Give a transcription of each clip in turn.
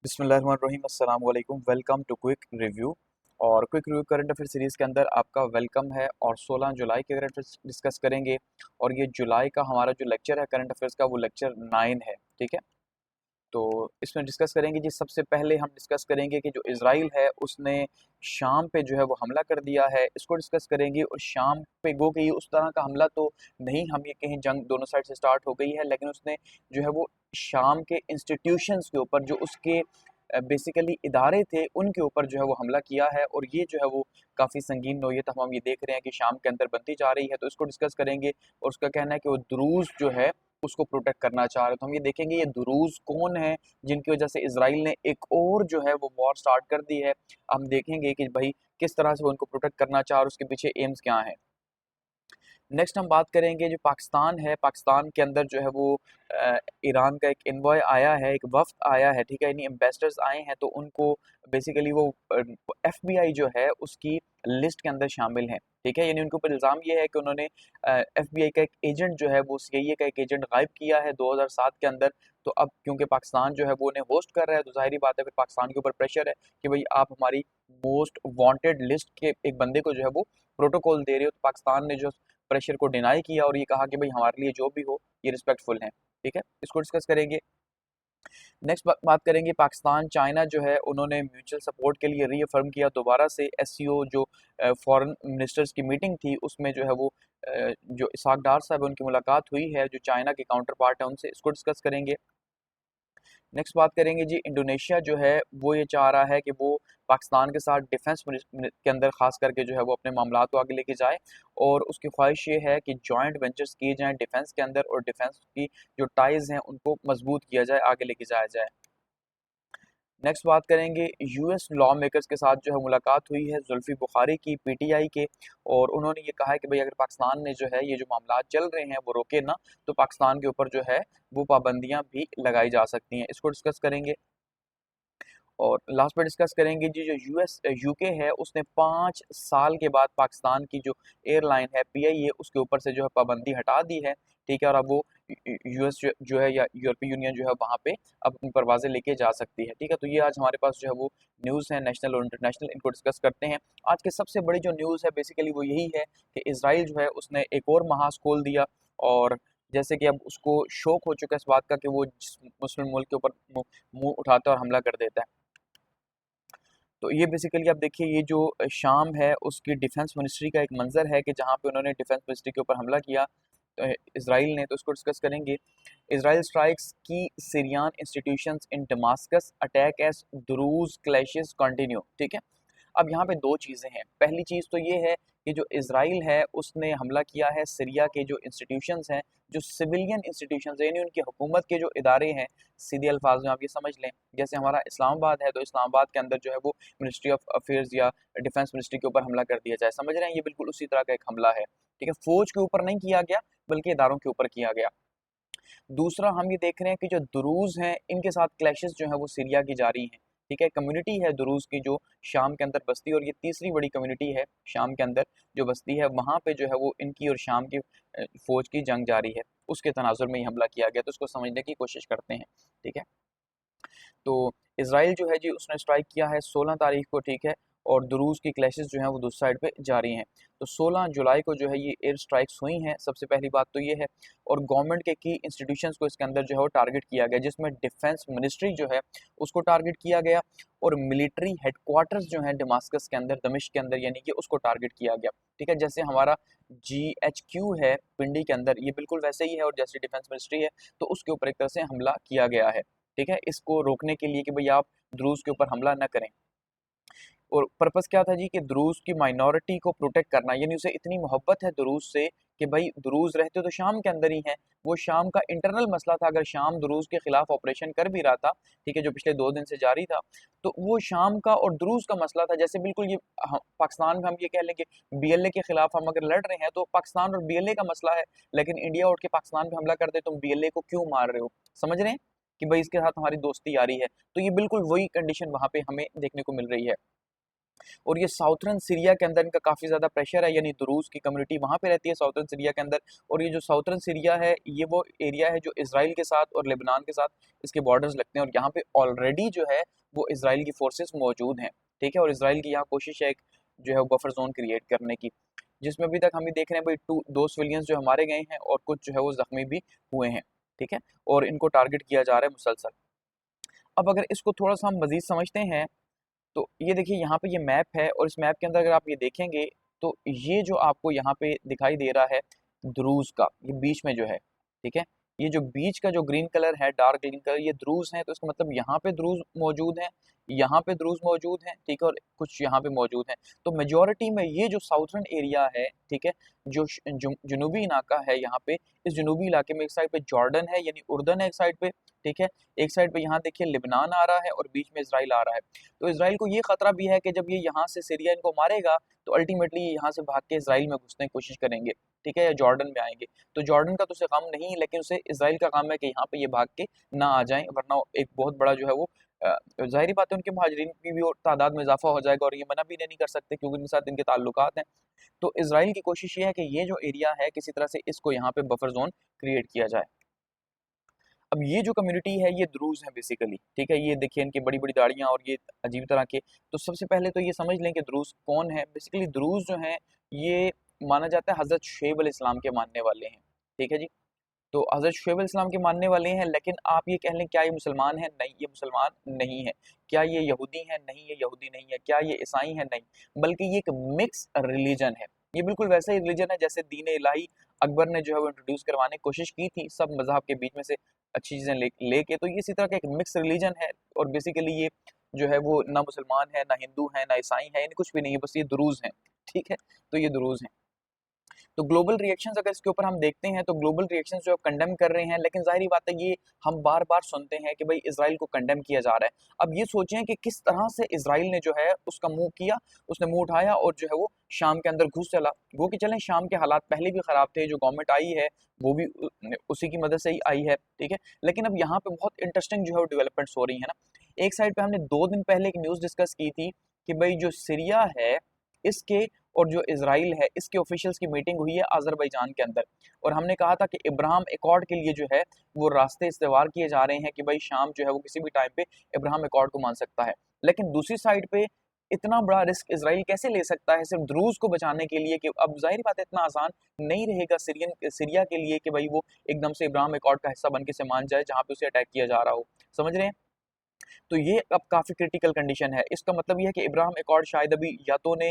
बिस्मिल्लाहिर्रहमानिर्रहीम अस्सलाम वालेकुम। Welcome to quick review. और quick review current affair series के अंदर आपका वेलकम है और 16 जुलाई के करंट अफेयर्स डिस्कस करेंगे। और ये जुलाई का हमारा जो लेक्चर है करंट अफेयर्स का वो लेक्चर 9 है, ठीक है। तो इसमें डिस्कस करेंगे जी। सबसे पहले हम डिस्कस करेंगे कि जो इज़राइल है उसने शाम पे जो है वो हमला कर दिया है, इसको डिस्कस करेंगे। और शाम पे गो कि उस तरह का हमला तो नहीं, हम ये कहीं जंग दोनों साइड से स्टार्ट हो गई है, लेकिन उसने जो है वो शाम के इंस्टीट्यूशंस के ऊपर जो उसके बेसिकली इदारे थे उनके ऊपर जो है वो हमला किया है। और ये जो है वो काफ़ी संगीन नौयत हम ये देख रहे हैं कि शाम के अंदर बनती जा रही है, तो इसको डिस्कस करेंगे। और उसका कहना है कि वो दुरूज़ जो है उसको प्रोटेक्ट करना चाह रहे हैं। तो हम ये देखेंगे ये दुरूज़ कौन है जिनकी वजह से इज़राइल ने एक और जो है वो वॉर स्टार्ट कर दी है। हम देखेंगे कि भाई किस तरह से वो उनको प्रोटेक्ट करना चाह रहे हैं, उसके पीछे एम्स क्या हैं। नेक्स्ट हम बात करेंगे जो पाकिस्तान है, पाकिस्तान के अंदर जो है वो ईरान का एक एनवॉय आया है, एक वफ़्द आया है, ठीक है, यानी एम्बेसडर्स आए हैं। तो उनको बेसिकली वो एफबीआई जो है उसकी लिस्ट के अंदर शामिल हैं, ठीक है। यानी उनके ऊपर इल्ज़ाम ये है कि उन्होंने एफबीआई का एक एजेंट जो है वो सीआईए का एक एजेंट गायब किया है 2007 के अंदर। तो अब क्योंकि पाकिस्तान जो है वो उन्हें होस्ट कर रहा है, तो ज़ाहिर-सी बात है फिर पाकिस्तान के ऊपर प्रेशर है कि भई आप हमारी मोस्ट वांटेड लिस्ट के एक बंदे को जो है वो प्रोटोकॉल दे रहे हो। तो पाकिस्तान ने जो प्रेशर को डिनाई किया और ये कहा कि भाई हमारे लिए जो भी हो ये रिस्पेक्टफुल हैं, ठीक है। इसको डिस्कस करेंगे। नेक्स्ट बात करेंगे पाकिस्तान चाइना जो है उन्होंने म्यूचुअल सपोर्ट के लिए रीअफर्म किया दोबारा से एससीओ जो फॉरेन मिनिस्टर्स की मीटिंग थी उसमें जो है वो जो इसाक डार साहब उनकी मुलाकात हुई है जो चाइना के काउंटर पार्ट है उनसे, इसको डिस्कस करेंगे। नेक्स्ट बात करेंगे जी। इंडोनेशिया जो है वो ये चाह रहा है कि वो पाकिस्तान के साथ डिफेंस के अंदर खास करके जो है वो अपने मामला को आगे लेके जाए। और उसकी ख्वाहिश ये है कि जॉइंट वेंचर्स किए जाएं डिफेंस के अंदर और डिफेंस की जो टाइज हैं उनको मजबूत किया जाए, आगे लेके जाया जाए। नेक्स्ट बात करेंगे यूएस लॉ मेकर्स के साथ जो है मुलाकात हुई है जुल्फी बुखारी की पीटीआई के। और उन्होंने ये कहा है कि भाई अगर पाकिस्तान ने जो है ये जो मामला चल रहे हैं वो रोके ना, तो पाकिस्तान के ऊपर जो है वो पाबंदियां भी लगाई जा सकती हैं। इसको डिस्कस करेंगे। और लास्ट में डिस्कस करेंगे जी। जो यूके है उसने 5 साल के बाद पाकिस्तान की जो एयरलाइन है पीआईए उसके ऊपर से जो है पाबंदी हटा दी है, ठीक है। और अब वो यूएस जो है या यूरोपीय यूनियन जो है वहाँ पे अब अपनी परवाजें लेके जा सकती है, ठीक है। तो ये आज हमारे पास जो है वो न्यूज़ है नेशनल और इंटरनेशनल, इनको डिस्कस करते हैं। आज की सबसे बड़ी जो न्यूज़ है बेसिकली वो यही है कि इसराइल जो है उसने एक और महाज खोल दिया। और जैसे कि अब उसको शौक हो चुका है इस बात का कि वो जिस मुस्लिम मुल्क के ऊपर मुंह उठाता है और हमला कर देता है। तो ये बेसिकली आप देखिए ये जो शाम है उसकी डिफेंस मिनिस्ट्री का एक मंजर है कि जहाँ पे उन्होंने डिफेंस मिनिस्ट्री के ऊपर हमला किया इसराइल ने। तो इसको डिस्कस करेंगे। Israel strikes key Syrian institutions in Damascus attack as Druze clashes continue, ठीक है। अब यहाँ पे दो चीज़ें हैं। पहली चीज़ तो ये है कि जो इसराइल है उसने हमला किया है सीरिया के जो इंस्टीट्यूशंस हैं, जो सिविलियन इंस्टीट्यूशंस हैं, यानी उनकी हुकूमत के जो इदारे हैं। सीधे अल्फाज में आप ये समझ लें, जैसे हमारा इस्लामाबाद है तो इस्लामाबाद के अंदर जो है वो मिनिस्ट्री ऑफ अफेयर्स या डिफेंस मिनिस्ट्री के ऊपर हमला कर दिया जाए, समझ रहे हैं। ये बिल्कुल उसी तरह का एक हमला है, ठीक है। फौज के ऊपर नहीं किया गया बल्कि इदारों के ऊपर किया गया। दूसरा हम ये देख रहे हैं कि जो दुरूज़ हैं इनके साथ क्लैशेस जो है वो सीरिया की जारी हैं, ठीक है। कम्युनिटी है दुरूज़ की जो शाम के अंदर बसती है, और ये तीसरी बड़ी कम्युनिटी है शाम के अंदर जो बसती है, वहाँ पे जो है वो इनकी और शाम की फ़ौज की जंग जारी है। उसके तनाजुर में ही हमला किया गया, तो उसको समझने की कोशिश करते हैं, ठीक है। तो इसराइल जो है जी उसने स्ट्राइक किया है 16 तारीख को, ठीक है। और दुरूज़ की क्लैशेस जो हैं वो दूसरी साइड पे जारी हैं। तो 16 जुलाई को जो है ये एयर स्ट्राइक्स हुई हैं, सबसे पहली बात तो ये है। और गवर्नमेंट के की इंस्टीट्यूशंस को इसके अंदर जो है वो टारगेट किया गया, जिसमें डिफेंस मिनिस्ट्री जो है उसको टारगेट किया गया। और मिलिट्री हेडक्वार्टर्स जो हैं दमास्कस के अंदर, दमिश्क के अंदर, यानी कि उसको टारगेट किया गया, ठीक है। जैसे हमारा जीएचक्यू है पिंडी के अंदर, ये बिल्कुल वैसे ही है। और जैसे डिफेंस मिनिस्ट्री है तो उसके ऊपर एक तरह से हमला किया गया है, ठीक है, इसको रोकने के लिए कि भई आप द्रूज़ के ऊपर हमला ना करें। और पर्पस क्या था जी कि द्रूज़ की माइनॉरिटी को प्रोटेक्ट करना, यानी उसे इतनी मोहब्बत है द्रूज़ से कि भाई द्रूज़ रहते तो शाम के अंदर ही हैं। वो शाम का इंटरनल मसला था, अगर शाम द्रूज़ के खिलाफ ऑपरेशन कर भी रहा था, ठीक है, जो पिछले 2 दिन से जारी था, तो वो शाम का और द्रूज़ का मसला था। जैसे बिल्कुल ये ह पाकिस्तान में हम ये कह लें कि बीएलए के खिलाफ हम अगर लड़ रहे हैं तो पाकिस्तान और बीएलए का मसला है, लेकिन इंडिया उठ के पाकिस्तान पे हमला कर दे, तुम बीएलए को क्यों मार रहे हो? समझ रहे हैं? कि भाई इसके साथ हमारी दोस्ती यारी है। तो ये बिल्कुल वही कंडीशन वहाँ पे हमें देखने को मिल रही है। और ये साउथर्न सीरिया के अंदर इनका काफ़ी ज़्यादा प्रेशर है, यानी दुरूज़ की कम्युनिटी वहाँ पे रहती है साउथर्न सीरिया के अंदर। और ये जो साउथर्न सीरिया है ये वो एरिया है जो इसराइल के साथ और लेबनान के साथ इसके बॉर्डर्स लगते हैं, और यहाँ पे ऑलरेडी जो है वो इसराइल की फोर्सेस मौजूद हैं, ठीक है। और इसराइल की यहाँ कोशिश है एक जो है बफर जोन क्रिएट करने की, जिसमें अभी तक हम भी देख रहे हैं भाई दो सिविलियंस जो हमारे गए हैं और कुछ जो है वो जख्मी भी हुए हैं, ठीक है। और इनको टारगेट किया जा रहा है मुसलसल। अब अगर इसको थोड़ा सा हम मजीद समझते हैं तो ये देखिए यहाँ पे ये मैप है, और इस मैप के अंदर अगर आप ये देखेंगे तो ये जो आपको यहाँ पे दिखाई दे रहा है द्रूज का, ये बीच में जो है, ठीक है, ये जो बीच का जो ग्रीन कलर है, डार्क ग्रीन कलर, ये द्रूज है। तो इसका मतलब यहाँ पे द्रूज मौजूद हैं, यहाँ पे द्रूज मौजूद हैं, ठीक है, और कुछ यहाँ पे मौजूद हैं। तो मेजोरिटी में ये जो साउथर्न एरिया है, ठीक है, जो जनूबी इलाका है यहाँ पे, इस जनूबी इलाके में एक साइड पे जॉर्डन है यानी उर्दन है एक साइड पे, ठीक है, एक साइड पे यहाँ देखिए लिबनान आ रहा है और बीच में इसराइल आ रहा है। तो इसराइल को ये खतरा भी है कि जब ये यहाँ से सीरिया इनको मारेगा तो अल्टीमेटली ये यहाँ से भाग के इसराइल में घुसने की कोशिश करेंगे, ठीक है, या जॉर्डन में आएंगे। तो जॉर्डन का तो उसे गम नहीं, लेकिन उसे इसराइल का काम है कि यहाँ पे ये भाग के ना आ जाएं, वरना एक बहुत बड़ा जो है वो ज़ाहिर बात है उनके मुहाजिरीन की भी और तादाद में इजाफा हो जाएगा, और ये मना भी नहीं कर सकते क्योंकि उनके साथ इनके ताल्लुकात हैं। तो इसराइल की कोशिश ये है कि ये जो एरिया है किसी तरह से इसको यहाँ पे बफर जोन क्रिएट किया जाए। अब ये जो कम्युनिटी है ये द्रूज है बेसिकली, ठीक है, ये देखिए इनकी बड़ी बड़ी दाढ़ियाँ और ये अजीब तरह के। तो सबसे पहले तो ये समझ लें कि द्रूज कौन है। बेसिकली द्रूज जो हैं ये माना जाता है हज़रत शुएब अलैहिस्सलाम के मानने वाले हैं, ठीक है जी। तो हज़रत शुएब अलैहिस्सलाम के मानने वाले हैं, लेकिन आप ये कह लें क्या ये मुसलमान हैं? नहीं, ये मुसलमान नहीं है। क्या ये यहूदी हैं? नहीं, ये यहूदी नहीं है। क्या ये ईसाई हैं? नहीं, बल्कि ये एक मिक्स रिलीजन है। ये बिल्कुल वैसा ही रिलीजन है जैसे दीन इलाही अकबर ने जो है वो इंट्रोड्यूस करवाने की कोशिश की थी, सब मज़हब के बीच में से अच्छी चीज़ें लेके। तो ये इसी तरह का एक मिक्स रिलीजन है, और बेसिकली ये जो है वो ना मुसलमान है, ना हिंदू है, ना ईसाई है, कुछ भी नहीं है, बस ये दुरूज़ हैं, ठीक है। तो ये दुरूज़ हैं। तो ग्लोबल रिएक्शंस अगर इसके ऊपर हम देखते हैं तो ग्लोबल रिएक्शंस जो कंडेम कर रहे हैं, लेकिन ज़ाहिर बात है ये हम बार-बार सुनते हैं कि भाई इज़राइल को कंडेम किया जा रहा है। अब ये सोचें कि किस तरह से इज़राइल ने जो है उसका मुँह किया, उसने मुँह उठाया और जो है वो शाम के अंदर घुस चला। वो कि चलें शाम के हालात पहले भी ख़राब थे, जो गवर्नमेंट आई है वो भी उसी की मदद से ही आई है, ठीक है। लेकिन अब यहाँ पे बहुत इंटरेस्टिंग जो है वो डेवलपमेंट्स हो रही है ना। एक साइड पे हमने 2 दिन पहले एक न्यूज़ डिस्कस की थी कि भाई जो सीरिया है इसके और जो इज़राइल है इसके ऑफिशियल्स की मीटिंग हुई है अज़रबैजान के अंदर, और हमने कहा था कि इब्राहिम एकॉर्ड के लिए जो है वो रास्ते इस्तेमाल किए जा रहे हैं कि भाई शाम जो है वो किसी भी टाइम पे इब्राहिम एकॉर्ड को मान सकता है। लेकिन दूसरी साइड पे इतना बड़ा रिस्क इज़राइल कैसे ले सकता है सिर्फ द्रूज को बचाने के लिए? कि अब जाहिर बात है इतना आसान नहीं रहेगा सीरिया के लिए कि भाई वो एकदम से इब्राहिम एकॉर्ड का हिस्सा बन के से मान जाए जहाँ पे उसे अटैक किया जा रहा हो, समझ रहे हैं। तो ये अब काफ़ी क्रिटिकल कंडीशन है। इसका मतलब ये है कि इब्राहिम एकॉर्ड शायद अभी या तो ने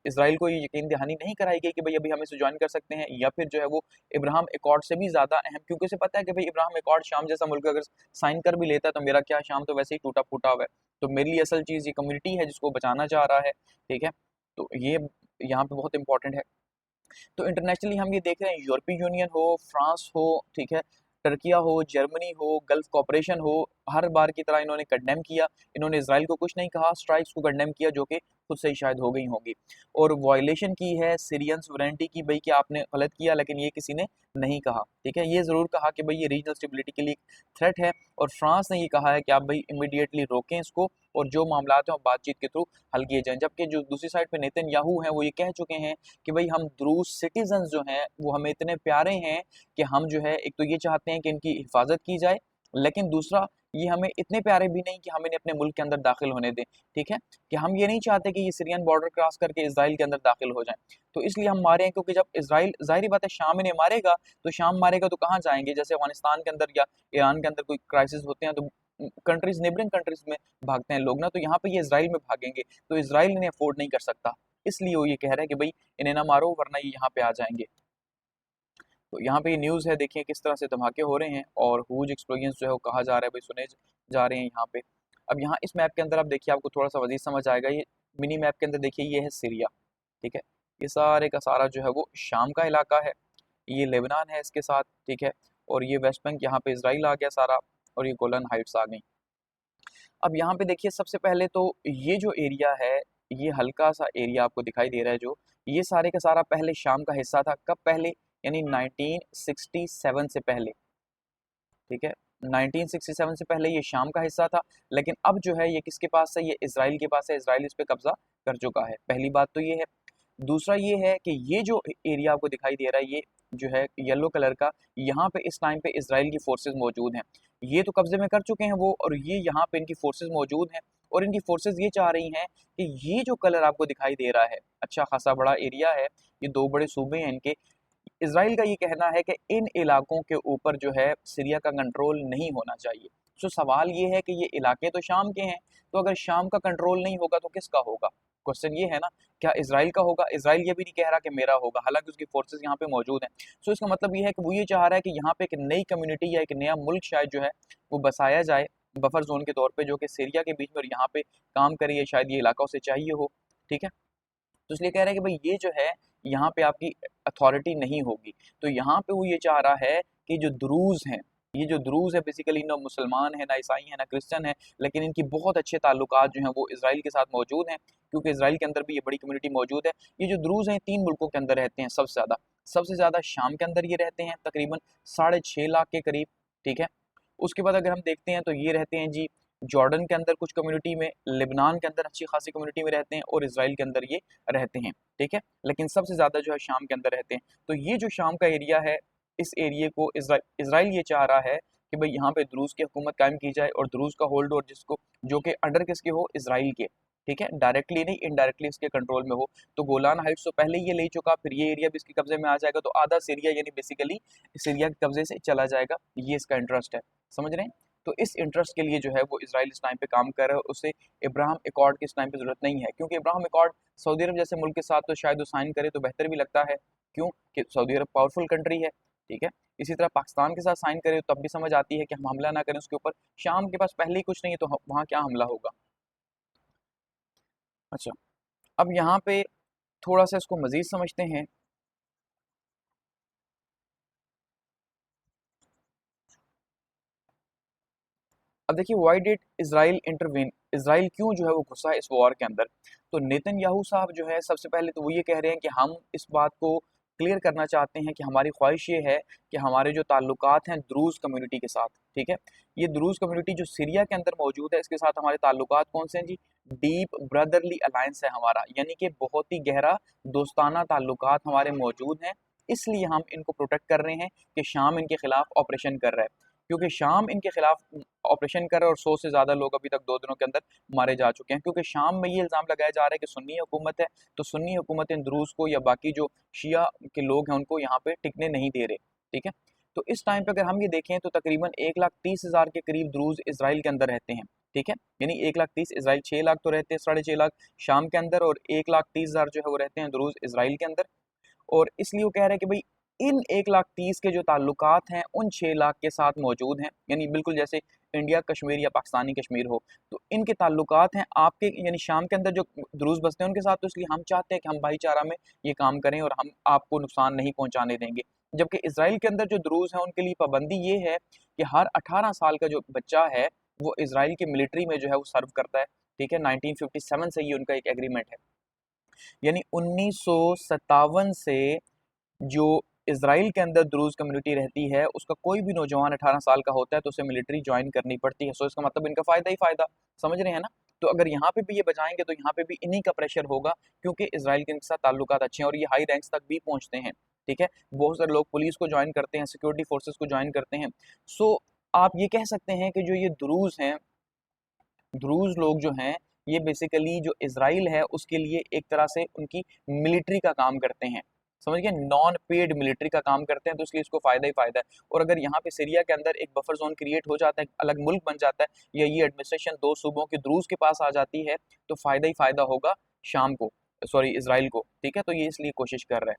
इज़राइल को ये यकीन दहानी नहीं कराई गई कि भाई अभी हम इसे जॉइन कर सकते हैं, या फिर जो है वो इब्राहिम एकॉर्ड से भी ज़्यादा अहम, क्योंकि उसे पता है कि भाई इब्राहिम एकॉर्ड शाम जैसा मुल्क अगर साइन कर भी लेता है तो मेरा क्या, शाम तो वैसे ही टूटा-फूटा हुआ है। तो मेरे लिए असल चीज़ ये कम्युनिटी है जिसको बचाना चाह रहा है, ठीक है। तो ये यहाँ पे बहुत इंपॉर्टेंट है। तो इंटरनेशनली हम ये देख रहे हैं यूरोपीय यूनियन हो, फ्रांस हो, ठीक है, टर्किया हो, जर्मनी हो, गल्फ कॉपरेशन हो, हर बार की तरह इन्होंने कंडेम किया। इन्होंने इसराइल को कुछ नहीं कहा, स्ट्राइक्स को कंडेम किया जो कि खुद से ही शायद हो गई होंगी, और वायलेशन की है सीरियन सोवरेनिटी की, भाई कि आपने गलत किया, लेकिन ये किसी ने नहीं कहा, ठीक है। ये ज़रूर कहा कि भाई ये रीजनल स्टेबिलिटी के लिए थ्रेट है, और फ्रांस ने ये कहा है कि आप भाई इमीडिएटली रोकें इसको, और जो मामला हैं वो बातचीत के थ्रू हल किए जाएँ। जबकि जो दूसरी साइड पे नेतन्याहू हैं वो ये कह चुके हैं कि भाई हम द्रूज सिटीजन्स जो हैं वो हमें इतने प्यारे हैं कि हम जो है एक तो ये चाहते हैं कि इनकी हिफाजत की जाए, लेकिन दूसरा ये हमें इतने प्यारे भी नहीं कि हम इन्हें अपने मुल्क के अंदर दाखिल होने दें, ठीक है, कि हम ये नहीं चाहते कि ये सीरियन बॉर्डर क्रॉस करके इसराइल के अंदर दाखिल हो जाएं। तो इसलिए हम मारे हैं, क्योंकि जब इसराइल ज़ाहिर बात है शाम इन्हें मारेगा तो शाम मारेगा तो कहाँ जाएंगे? जैसे अफगानिस्तान के अंदर या ईरान के अंदर कोई क्राइसिस होते हैं तो कंट्रीज, नेबरिंग कंट्रीज में भागते हैं लोग ना, तो यहाँ पे ये इसराइल में भागेंगे, तो इसराइल इन्हें अफोर्ड नहीं कर सकता। इसलिए वो ये कह रहा है कि भाई इन्हें ना मारो वरना ये यहाँ पे आ जाएंगे। तो यहाँ पे ये न्यूज़ है, देखिए किस तरह से धमाके हो रहे हैं और ह्यूज एक्सप्लोजन्स जो है वो कहा जा रहा है भाई सुने जा रहे हैं यहाँ पे। अब यहाँ इस मैप के अंदर आप देखिए आपको थोड़ा सा वजीद समझ आएगा। ये मिनी मैप के अंदर देखिए ये है सीरिया, ठीक है, ये सारे का सारा जो है वो शाम का इलाका है, ये लेबनान है इसके साथ, ठीक है, और ये वेस्ट बैंक यहाँ पे इसराइल आ गया सारा, और ये गोलन हाइट्स आ गई। अब यहाँ पे देखिए सबसे पहले तो ये जो एरिया है, ये हल्का सा एरिया आपको दिखाई दे रहा है, जो ये सारे का सारा पहले शाम का हिस्सा था। कब पहले? यानी 1967 से पहले, ठीक है, 1967 से पहले ये शाम का हिस्सा था। लेकिन अब जो है ये किसके पास है? ये इसराइल के पास है, इसराइल इस पे कब्जा कर चुका है। पहली बात तो ये है। दूसरा ये है कि ये जो एरिया आपको दिखाई दे रहा है, ये जो है येलो कलर का, यहाँ पे इस टाइम पे इसराइल की फोर्सेस मौजूद हैं। ये तो कब्जे में कर चुके हैं वो, और ये यहाँ पे इनकी फोर्सेस मौजूद हैं, और इनकी फोर्सेस ये चाह रही हैं कि ये जो कलर आपको दिखाई दे रहा है, अच्छा खासा बड़ा एरिया है, ये दो बड़े सूबे हैं इनके। इसराइल का ये कहना है कि इन इलाकों के ऊपर जो है सीरिया का कंट्रोल नहीं होना चाहिए। तो सवाल ये है कि ये इलाके तो शाम के हैं, तो अगर शाम का कंट्रोल नहीं होगा तो किसका होगा? क्वेश्चन ये है ना, क्या इसराइल का होगा? इसराइल ये भी नहीं कह रहा कि मेरा होगा, हालांकि उसकी फोर्सेस यहाँ पे मौजूद हैं। सो इसका मतलब ये है कि वो ये चाह रहा है कि यहाँ पे एक नई कम्युनिटी या एक नया मुल्क शायद जो है वो बसाया जाए बफर जोन के तौर पे, जो कि सीरिया के बीच में और यहाँ पे काम करे, या शायद ये इलाका उसे चाहिए हो। ठीक है, तो इसलिए कह रहे हैं कि भाई ये जो है यहाँ पे आपकी अथॉरिटी नहीं होगी। तो यहाँ पे वो ये चाह रहा है कि जो द्रूज हैं, ये जो द्रूज है बेसिकली ना मुसलमान है, ना ईसाई है, ना क्रिश्चियन है, लेकिन इनकी बहुत अच्छे ताल्लुकात जो हैं वो इसराइल के साथ मौजूद हैं, क्योंकि इसराइल के अंदर भी ये बड़ी कम्युनिटी मौजूद है। ये जो द्रूज हैं 3 मुल्कों के अंदर रहते हैं सबसे ज़्यादा शाम के अंदर ये रहते हैं, तकरीबन 6.5 लाख के करीब। ठीक है, उसके बाद अगर हम देखते हैं तो ये रहते हैं जी जॉर्डन के अंदर कुछ कम्युनिटी में, लेबनान के अंदर अच्छी खासी कम्युनिटी में रहते हैं, और इसराइल के अंदर ये रहते हैं। ठीक है, लेकिन सबसे ज़्यादा जो है शाम के अंदर रहते हैं। तो ये जो शाम का एरिया है, इस एरिए को इसराइल ये चाह रहा है कि भाई यहाँ पे द्रूज की हुकूमत कायम की जाए, और द्रूज का होल्ड, और जिसको जो कि अंडर किसके हो, इसराइल के। ठीक है, डायरेक्टली नहीं इनडायरेक्टली इसके कंट्रोल में हो। तो गोलान हाइट्स तो पहले ही ये ले चुका, फिर ये एरिया भी इसके कब्जे में आ जाएगा, तो आधा सीरिया यानी बेसिकली सीरिया के कब्जे से चला जाएगा। ये इसका इंटरेस्ट है, समझ रहे हैं? तो इस इंटरेस्ट के लिए जो है वो इसराइल इस टाइम पे काम कर रहा है। उसे इब्राहिम अकॉर्ड की इस टाइम पे ज़रूरत नहीं है, क्योंकि इब्राहिम अकॉर्ड सऊदी अरब जैसे मुल्क के साथ तो शायद वो साइन करे तो बेहतर भी लगता है। क्यों? कि सऊदी अरब पावरफुल कंट्री है। ठीक है, इसी तरह पाकिस्तान के साथ साइन करे तब भी समझ आती है कि हम हमला ना करें उसके ऊपर। शाम के पास पहले ही कुछ नहीं है, तो वहाँ क्या हमला होगा? अच्छा, अब यहाँ पे थोड़ा सा इसको मज़ीद समझते हैं। अब देखिए, why did Israel intervene, Israel क्यों जो है वो घुसा है इस वॉर के अंदर? तो नेतन्याहू साहब जो है सबसे पहले तो वो ये कह रहे हैं कि हम इस बात को क्लियर करना चाहते हैं कि हमारी ख्वाहिश ये है कि हमारे जो ताल्लुकात हैं द्रूज कम्युनिटी के साथ, ठीक है, ये द्रूज कम्युनिटी जो सीरिया के अंदर मौजूद है, इसके साथ हमारे ताल्लुकात कौन से हैं जी? डीप ब्रदरली अलायंस है हमारा, यानी कि बहुत ही गहरा दोस्ताना ताल्लुकात हमारे मौजूद हैं। इसलिए हम इनको प्रोटेक्ट कर रहे हैं कि शाम इनके खिलाफ ऑपरेशन कर रहा है, क्योंकि शाम इनके खिलाफ ऑपरेशन कर रहा है, और 100 से ज़्यादा लोग अभी तक 2 दिनों के अंदर मारे जा चुके हैं, क्योंकि शाम में ये इल्ज़ाम लगाया जा रहा है कि सुन्नी हुकूमत है, तो सुन्नी हुकूमत इन द्रूज़ को या बाकी जो शिया के लोग हैं उनको यहाँ पे टिकने नहीं दे रहे। ठीक है, तो इस टाइम पे अगर हम ये देखें तो तकरीबन 1,30,000 के करीब द्रूज़ इसराइल के अंदर रहते हैं। ठीक है, यानी 1,30,000 इसराइल, 6 लाख तो रहते हैं, 6.5 लाख शाम के अंदर, और 1,30,000 जो है वो रहते हैं द्रूज़ इसराइल के अंदर। और इसलिए वो कह रहे हैं कि भाई इन 1,30,000 के जो ताल्लुकात हैं उन 6 लाख के साथ मौजूद हैं, यानी बिल्कुल जैसे इंडिया कश्मीर या पाकिस्तानी कश्मीर हो, तो इनके ताल्लुकात हैं आपके यानी शाम के अंदर जो द्रूज बसते हैं उनके साथ। तो इसलिए हम चाहते हैं कि हम भाईचारा में ये काम करें और हम आपको नुकसान नहीं पहुंचाने देंगे। जबकि इसराइल के अंदर जो द्रूज हैं उनके लिए पाबंदी ये है कि हर 18 साल का जो बच्चा है वो इसराइल की मिलिट्री में जो है वो सर्व करता है। ठीक है, 1957 से ये उनका एक एग्रीमेंट है, यानी 1957 से जो इसराइल के अंदर द्रूज कम्युनिटी रहती है उसका कोई भी नौजवान 18 साल का होता है तो उसे मिलिट्री ज्वाइन करनी पड़ती है। सो इसका मतलब इनका फ़ायदा ही फ़ायदा, समझ रहे हैं ना? तो अगर यहाँ पे भी ये बचाएंगे तो यहाँ पे भी इन्हीं का प्रेशर होगा, क्योंकि इसराइल के इनके साथ ताल्लुकात अच्छे हैं और ये हाई रैंक्स तक भी पहुँचते हैं। ठीक है, बहुत सारे लोग पुलिस को ज्वाइन करते हैं, सिक्योरिटी फोर्सेस को ज्वाइन करते हैं। सो आप ये कह सकते हैं कि जो ये द्रूज हैं, द्रूज लोग जो हैं, ये बेसिकली जो इसराइल है उसके लिए एक तरह से उनकी मिलिट्री का काम करते हैं। समझ गए? नॉन पेड मिलिट्री का काम करते हैं, तो इसलिए इसको फ़ायदा ही फ़ायदा है। और अगर यहाँ पे सीरिया के अंदर एक बफर ज़ोन क्रिएट हो जाता है, अलग मुल्क बन जाता है, या ये एडमिनिस्ट्रेशन 2 सूबों के द्रूज के पास आ जाती है, तो फ़ायदा ही फ़ायदा होगा शाम को, सॉरी इसराइल को। ठीक है, तो ये इसलिए कोशिश कर रहा है।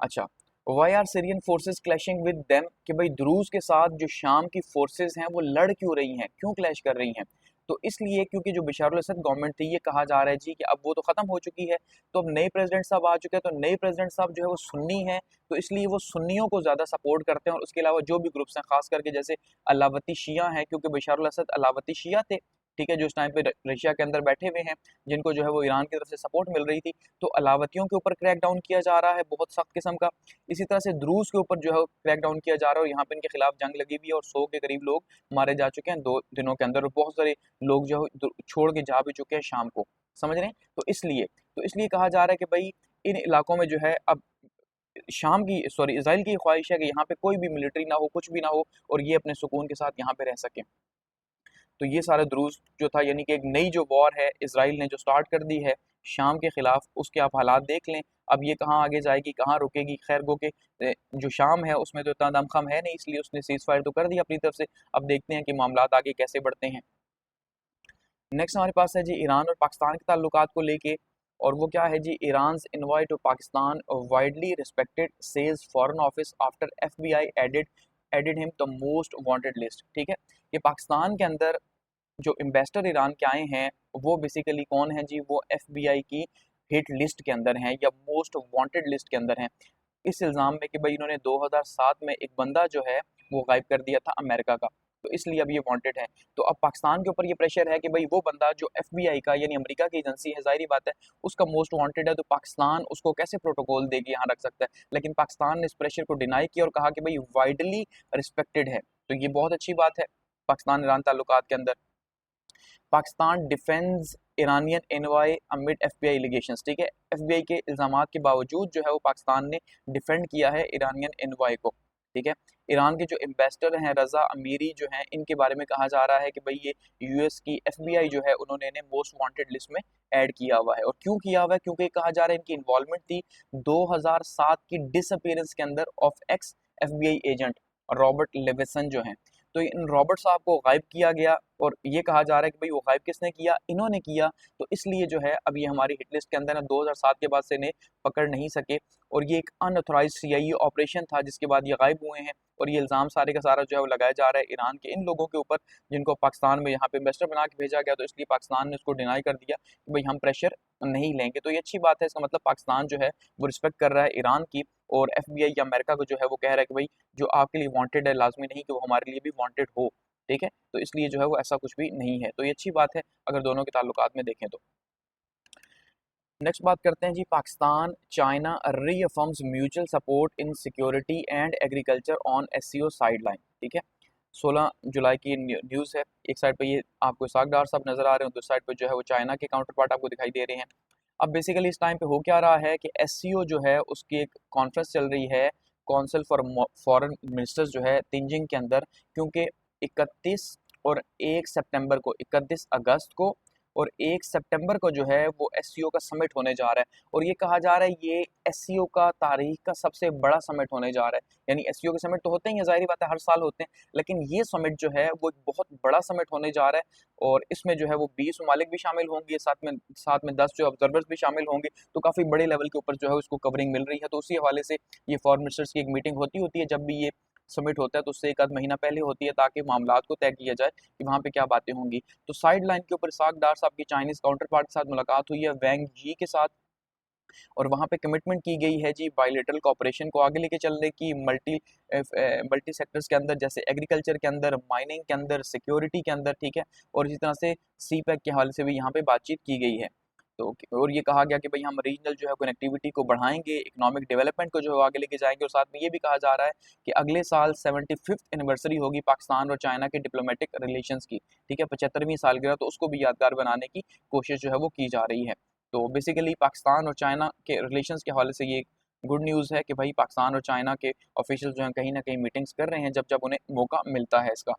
अच्छा, why are Syrian forces clashing with them, कि भाई द्रूज के साथ जो शाम की फोर्सेस हैं वो लड़ क्यों रही हैं, क्यों क्लैश कर रही हैं? तो इसलिए क्योंकि जो बशार अल-असद गवर्नमेंट थी, ये कहा जा रहा है जी कि अब वो तो ख़त्म हो चुकी है, तो अब नए प्रेसिडेंट साहब आ चुके हैं, तो नए प्रेसिडेंट साहब जो है वो सुन्नी हैं, तो इसलिए वो सुन्नियों को ज़्यादा सपोर्ट करते हैं। और उसके अलावा जो भी ग्रुप्स हैं, ख़ास करके जैसे अलावती शिया हैं, क्योंकि बशार अल-असद अलावती शिया थे। ठीक है, जो इस टाइम पे रशिया के अंदर बैठे हुए हैं, जिनको जो है वो ईरान की तरफ से सपोर्ट मिल रही थी, तो अलावतियों के ऊपर क्रैक डाउन किया जा रहा है बहुत सख्त किस्म का। इसी तरह से द्रूज के ऊपर जो है क्रैक डाउन किया जा रहा है, और यहाँ पे इनके खिलाफ जंग लगी हुई है और 100 के करीब लोग मारे जा चुके हैं 2 दिनों के अंदर, और बहुत सारे लोग जो है छोड़ के जा भी चुके हैं शाम को, समझ रहे हैं। तो इसलिए कहा जा रहा है कि भाई इन इलाकों में जो है अब इसराइल की ख्वाहिश है कि यहाँ पे कोई भी मिलिट्री ना हो, कुछ भी ना हो, और ये अपने सुकून के साथ यहाँ पे रह सकें। तो ये सारा दुरूज जो था, यानी कि एक नई जो वॉर है इसराइल ने जो स्टार्ट कर दी है शाम के खिलाफ, उसके आप हालात देख लें। अब ये कहाँ आगे जाएगी, कहाँ रुकेगी। खैर गो के जो शाम है उसमें तो इतना दमखम है नहीं, इसलिए उसने सीज फायर तो कर दिया अपनी तरफ से। अब देखते हैं कि मामला आगे कैसे बढ़ते हैं। नेक्स्ट हमारे पास है जी ईरान और पाकिस्तान के ताल्लुकात को लेके, और वो क्या है जी, Iran invite to Pakistan widely respected says foreign office after FBI added him the most wanted list. ठीक है, ये पाकिस्तान के अंदर जो इन्वेस्टर ईरान के आए हैं वो बेसिकली कौन है जी, वो एफबीआई की हिट लिस्ट के अंदर हैं या मोस्ट वांटेड लिस्ट के अंदर हैं, इस इल्ज़ाम में कि भाई इन्होंने 2007 में एक बंदा जो है वो गायब कर दिया था अमेरिका का, तो इसलिए अब ये वांटेड है। तो अब पाकिस्तान के ऊपर ये प्रेशर है कि भाई वो बंदा जो एफबीआई का यानी अमेरिका की एजेंसी है, जाहिर बात है उसका मोस्ट वांटेड है, तो पाकिस्तान उसको कैसे प्रोटोकॉल देके यहाँ रख सकता है। लेकिन पाकिस्तान ने इस प्रेशर को डिनाई किया और कहा कि भाई वाइडली रिस्पेक्टेड है, तो ये बहुत अच्छी बात है पाकिस्तान ईरान ताल्लुकात के अंदर। Pakistan defence Iranian NY amid FBI allegations. ठीक है, एफबीआई के इल्जामात के बावजूद जो है वो पाकिस्तान ने डिफेंड किया है ईरानियन एनवाई को। ठीक है, ईरान के जो एम्बेसडर हैं रजा अमीरी जो हैं, इनके बारे में कहा जा रहा है कि भाई ये यूएस की एफबीआई जो है उन्होंने इन्हें मोस्ट वांटेड लिस्ट में ऐड किया हुआ है। और क्यों किया हुआ है, क्योंकि कहा जा रहा है इनकी इन्वॉल्वमेंट थी 2007 की डिसअपीयरेंस के अंदर of x FBI agent Robert लेविसन जो हैं। तो इन रॉबर्ट साहब को गायब किया गया, और ये कहा जा रहा है कि भाई वो गायब किसने किया, इन्होंने किया। तो इसलिए जो है अब ये हमारी हिट लिस्ट के अंदर है, 2007 के बाद से इन्हें पकड़ नहीं सके, और ये एक अनऑथोराइज सीआईए ऑपरेशन था जिसके बाद ये गायब हुए हैं। और ये इल्ज़ाम सारे का सारा जो है वो लगाया जा रहा है ईरान के इन लोगों के ऊपर, जिनको पाकिस्तान में यहाँ पे इन्वेस्टर बना के भेजा गया, तो इसलिए पाकिस्तान ने उसको डिनाई कर दिया कि भाई हम प्रेशर नहीं लेंगे। तो ये अच्छी बात है, इसका मतलब पाकिस्तान जो है वो रिस्पेक्ट कर रहा है ईरान की, और एफबीआई या अमेरिका को जो है वो कह रहा है कि भाई जो आपके लिए वांटेड है लाजमी नहीं कि वो हमारे लिए भी वांटेड हो। ठीक है, तो इसलिए जो है वो ऐसा कुछ भी नहीं है, तो ये अच्छी बात है अगर दोनों के ताल्लुकात में देखें तो। नेक्स्ट बात करते हैं जी, Pakistan China reaffirms mutual support in security and agriculture on SCO sideline. ठीक है, 16 जुलाई की न्यूज़ है। एक साइड पे ये आपको इसाक डार साहब नजर आ रहे हैं, दूसरी साइड पे जो है वो चाइना के काउंटर पार्ट आपको दिखाई दे रहे हैं। अब बेसिकली इस टाइम पे हो क्या रहा है कि एससीओ जो है उसकी एक कॉन्फ्रेंस चल रही है, काउंसिल फॉर फॉरेन मिनिस्टर्स जो है तिंजिंग के अंदर, क्योंकि 31 और 1 सितंबर को, 31 अगस्त को और 1 सितंबर को जो है वो एससीओ का समिट होने जा रहा है। और ये कहा जा रहा है ये एससीओ का तारीख का सबसे बड़ा समिट होने जा रहा है। यानी एससीओ के समिट तो होते ही हैं, जाहिर बात है हर साल होते हैं, लेकिन ये समिट जो है वो एक बहुत बड़ा समिट होने जा रहा है। और इसमें जो है वो 20 ममालिक भी शामिल होंगे, साथ में 10 जो ऑब्जर्वर्स भी शामिल होंगे, तो काफ़ी बड़े लेवल के ऊपर जो है उसको कवरिंग मिल रही है। तो उसी हवाले से ये फॉरेन मिनिस्टर्स की एक मीटिंग होती है, जब भी ये समिट होता है तो उससे एक आध महीना पहले होती है, ताकि मामलात को तय किया जाए कि वहाँ पे क्या बातें होंगी। तो साइड लाइन के ऊपर इसाक डार साहब की चाइनीज़ काउंटर पार्ट के साथ मुलाकात हुई है, वैंग जी के साथ, और वहाँ पे कमिटमेंट की गई है जी बायलैटरल कोऑपरेशन को आगे लेके चलने की, मल्टी सेक्टर्स के अंदर, जैसे एग्रीकल्चर के अंदर, माइनिंग के अंदर, सिक्योरिटी के अंदर। ठीक है, और इसी तरह से सी पैक के हवाले से भी यहाँ पे बातचीत की गई है। तो और ये कहा गया कि भाई हम रीजनल जो है कनेक्टिविटी को बढ़ाएंगे, इकोनॉमिक डेवलपमेंट को जो है आगे लेके जाएंगे, और साथ में ये भी कहा जा रहा है कि अगले साल 75th एनिवर्सरी होगी पाकिस्तान और चाइना के डिप्लोमेटिक रिलेशंस की। ठीक है, 75वीं सालगिरह, तो उसको भी यादगार बनाने की कोशिश जो है वो की जा रही है। तो बेसिकली पाकिस्तान और चाइना के रिलेशंस के हवाले से ये गुड न्यूज़ है कि भाई पाकिस्तान और चाइना के ऑफिशियल जो हैं कहीं ना कहीं मीटिंग्स कर रहे हैं जब जब उन्हें मौका मिलता है इसका।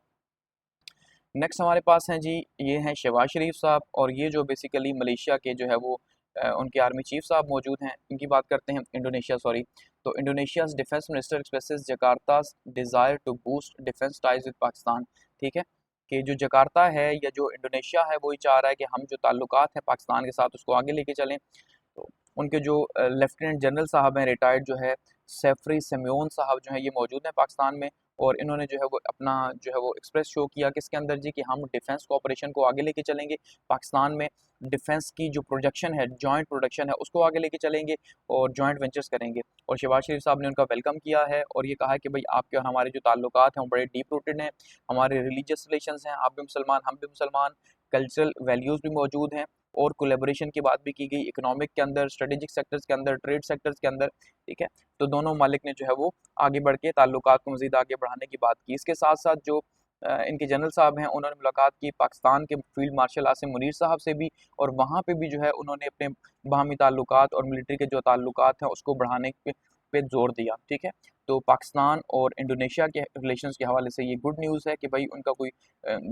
नेक्स्ट हमारे पास हैं जी, ये हैं शहबाज शरीफ साहब, और ये जो बेसिकली मलेशिया के जो है वो उनके आर्मी चीफ साहब मौजूद हैं। इनकी बात करते हैं, इंडोनेशिया सॉरी। तो Indonesia's defence minister expresses Jakarta's desire to boost defence ties with Pakistan. ठीक है, कि जो जकार्ता है या जो इंडोनेशिया है वो ही चाह रहा है कि हम जो ताल्लुकात हैं पाकिस्तान के साथ उसको आगे लेके चलें। तो उनके जो लेफ्टिनेंट जनरल साहब हैं रिटायर्ड जो है सेफ्री सिम्योन साहब जो हैं ये मौजूद हैं पाकिस्तान में, और इन्होंने जो है वो अपना जो है वो एक्सप्रेस शो किया किसके अंदर जी, कि हम डिफेंस कोऑपरेशन को आगे लेके चलेंगे, पाकिस्तान में डिफेंस की जो प्रोडक्शन है, जॉइंट प्रोडक्शन है, उसको आगे लेके चलेंगे और जॉइंट वेंचर्स करेंगे। और शहबाज शरीफ साहब ने उनका वेलकम किया है और ये कहा है कि भाई आपके और हमारे जो ताल्लुकात हैं वो बड़े डीप रूटेड हैं, हमारे रिलीजियस रिलेशंस हैं, आप भी मुसलमान हम भी मुसलमान, कल्चरल वैल्यूज़ भी मौजूद हैं, और कोलेबोरेशन की बात भी की गई इकोनॉमिक के अंदर, स्ट्रेटेजिक सेक्टर्स के अंदर, ट्रेड सेक्टर्स के अंदर। ठीक है, तो दोनों मालिक ने जो है वो आगे बढ़ के ताल्लुकात को मज़ीद आगे बढ़ाने की बात की। इसके साथ साथ जो इनके जनरल साहब हैं उन्होंने मुलाकात की पाकिस्तान के फील्ड मार्शल आसिम मुनीर साहब से भी, और वहाँ पे भी जो है उन्होंने अपने बाहमी ताल्लुकात और मिलिट्री के जो ताल्लुकात हैं उसको बढ़ाने पे जोर दिया। ठीक है, तो पाकिस्तान और इंडोनेशिया के रिलेशंस के हवाले से ये गुड न्यूज़ है कि भाई उनका कोई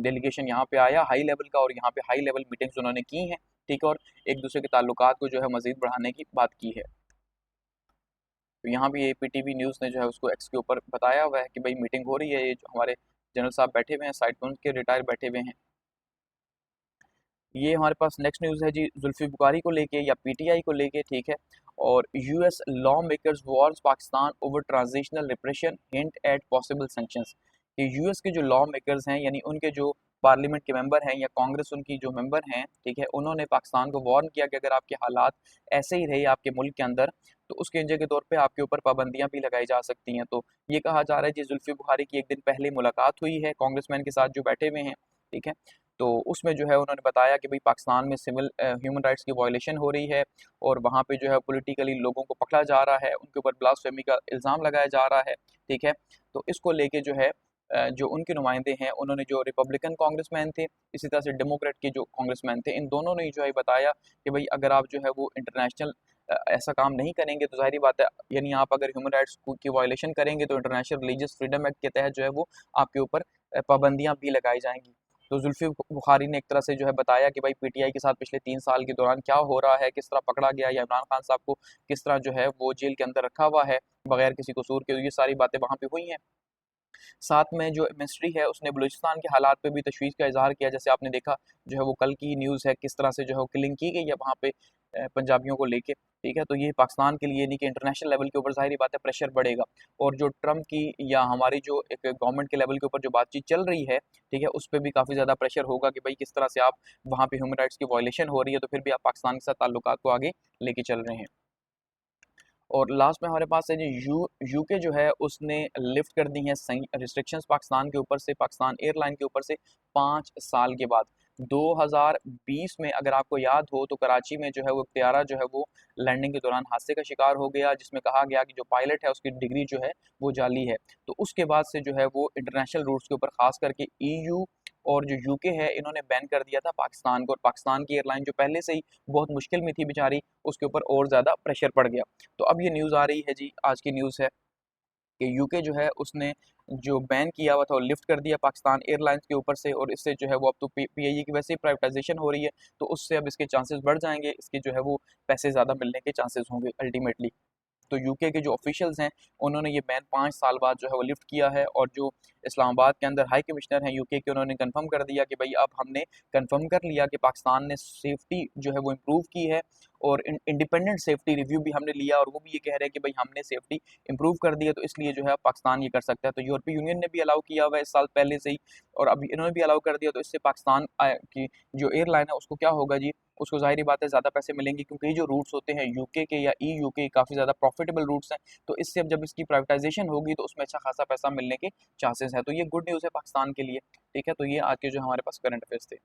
डेलीगेशन यहाँ पे आया हाई लेवल का, और यहाँ पे हाई लेवल मीटिंग्स उन्होंने की हैं। ठीक है, और एक दूसरे के ताल्लुकात को जो है मज़ीद बढ़ाने की बात की है। तो यहाँ भी APTV न्यूज़ ने जो है उसको एक्स के ऊपर बताया हुआ है कि भाई मीटिंग हो रही है, ये जो हमारे जनरल साहब बैठे हुए हैं साइड पर, उनके रिटायर बैठे हुए हैं। ये हमारे पास नेक्स्ट न्यूज़ है जी जुल्फी बुखारी को लेके या PTI को लेके। ठीक है, और US law makers Wars Pakistan over transitional repression hint eight possible sanctions. कि US के जो लॉ मेकर्स हैं, यानी उनके जो पार्लियामेंट के मेंबर हैं या कांग्रेस उनकी जो मेंबर हैं, ठीक है, उन्होंने पाकिस्तान को वार्न किया कि अगर आपके हालात ऐसे ही रहे आपके मुल्क के अंदर, तो उसके वजह के तौर पे आपके ऊपर पाबंदियां भी लगाई जा सकती हैं। तो ये कहा जा रहा है जी जुल्फी बुखारी की एक दिन पहले मुलाकात हुई है कांग्रेसमैन के साथ जो बैठे हुए हैं। ठीक है, तो उसमें जो है उन्होंने बताया कि भाई पाकिस्तान में सिविल ह्यूमन राइट्स की वायलेशन हो रही है, और वहाँ पे जो है पॉलिटिकली लोगों को पकड़ा जा रहा है, उनके ऊपर ब्लास्फेमी का इल्ज़ाम लगाया जा रहा है। ठीक है, तो इसको लेके जो है जो उनके नुमाइंदे हैं, उन्होंने जो रिपब्लिकन कांग्रेसमैन थे, इसी तरह से डेमोक्रेट के जो कांग्रेसमैन थे, इन दोनों ने जो है बताया कि भाई अगर आप जो है वो इंटरनेशनल ऐसा काम नहीं करेंगे तो ज़ाहिर बात है, यानी आप अगर ह्यूमन राइट्स की वायलेशन करेंगे तो इंटरनेशनल रिलीजियस फ्रीडम एक्ट के तहत जो है वो आपके ऊपर पाबंदियाँ भी लगाई जाएंगी। तो जुल्फी बुखारी ने एक तरह से जो है बताया कि भाई PTI के साथ पिछले 3 साल के दौरान क्या हो रहा है, किस तरह पकड़ा गया, या इमरान खान साहब को किस तरह जो है वो जेल के अंदर रखा हुआ है बगैर किसी कसूर के, ये सारी बातें वहाँ पे हुई हैं। साथ में जो मिनिस्ट्री है उसने बलूचिस्तान के हालात पे भी तशवीश का इजहार किया, जैसे आपने देखा जो है वो कल की न्यूज़ है किस तरह से जो है वो किलिंग की गई है वहाँ पे पंजाबियों को लेके। ठीक है, तो ये पाकिस्तान के लिए नहीं कि इंटरनेशनल लेवल के ऊपर ज़ाहिर बात है प्रेशर बढ़ेगा, और जो ट्रम्प की या हमारी जो एक गवर्नमेंट के लेवल के ऊपर जो बातचीत चल रही है, ठीक है, उस पर भी काफ़ी ज़्यादा प्रेशर होगा कि भाई किस तरह से आप वहाँ पे ह्यूमन राइट्स की वायलेशन हो रही है तो फिर भी आप पाकिस्तान के साथ ताल्लुकात को आगे लेके चल रहे हैं। और लास्ट में हमारे पास है जो यूके जो है उसने लिफ्ट कर दी हैं रिस्ट्रिक्शंस पाकिस्तान के ऊपर से, पाकिस्तान एयरलाइन के ऊपर से 5 साल के बाद। 2020 में अगर आपको याद हो तो कराची में जो है वो त्यारा जो है वो लैंडिंग के दौरान हादसे का शिकार हो गया, जिसमें कहा गया कि जो पायलट है उसकी डिग्री जो है वो जाली है। तो उसके बाद से जो है वो इंटरनेशनल रूट्स के ऊपर खास करके EU और जो यूके है इन्होंने बैन कर दिया था पाकिस्तान को, और पाकिस्तान की एयरलाइन जो पहले से ही बहुत मुश्किल में थी बेचारी, उसके ऊपर और ज़्यादा प्रेशर पड़ गया। तो अब ये न्यूज़ आ रही है जी, आज की न्यूज़ है कि यूके जो है उसने जो बैन किया हुआ था वो लिफ्ट कर दिया पाकिस्तान एयरलाइंस के ऊपर से, और इससे जो है वो अब तो PIE की वैसे ही प्राइवेटाइजेशन हो रही है, तो उससे अब इसके चांसेस बढ़ जाएंगे, इसके जो है वो पैसे ज़्यादा मिलने के चांसेस होंगे अल्टीमेटली। तो यूके के जो ऑफिशियल्स हैं उन्होंने ये बैन 5 साल बाद जो है वो लिफ्ट किया है, और जो इस्लामाबाद के अंदर हाई कमिश्नर हैं यूके के, उन्होंने कंफर्म कर दिया कि भाई अब हमने कंफर्म कर लिया कि पाकिस्तान ने सेफ्टी जो है वो इम्प्रूव की है, और इंडिपेंडेंट सेफ्टी रिव्यू भी हमने लिया, और वो भी ये कह रहे हैं कि भाई हमने सेफ्टी इम्प्रूव कर दी है, तो इसलिए जो है अब पाकिस्तान ये कर सकता है। तो यूरोपीय यूनियन ने भी अलाउ किया हुआ है इस साल पहले से ही, और अभी इन्होंने भी अलाउ कर दिया, तो इससे पाकिस्तान की जो एयरलाइन है उसको क्या होगा जी, उसको ज़ाहिर बात है ज़्यादा पैसे मिलेंगे, क्योंकि ये जो रूट्स होते हैं यूके के या EU के काफ़ी ज़्यादा प्रॉफिटेबल रूट्स हैं, तो इससे अब जब इसकी प्राइवेटाइजेशन होगी तो उसमें अच्छा खासा पैसा मिलने के चांसेस हैं। तो ये गुड न्यूज़ है पाकिस्तान के लिए। ठीक है, तो ये आज के जो हमारे पास करंट अफेयर्स थे।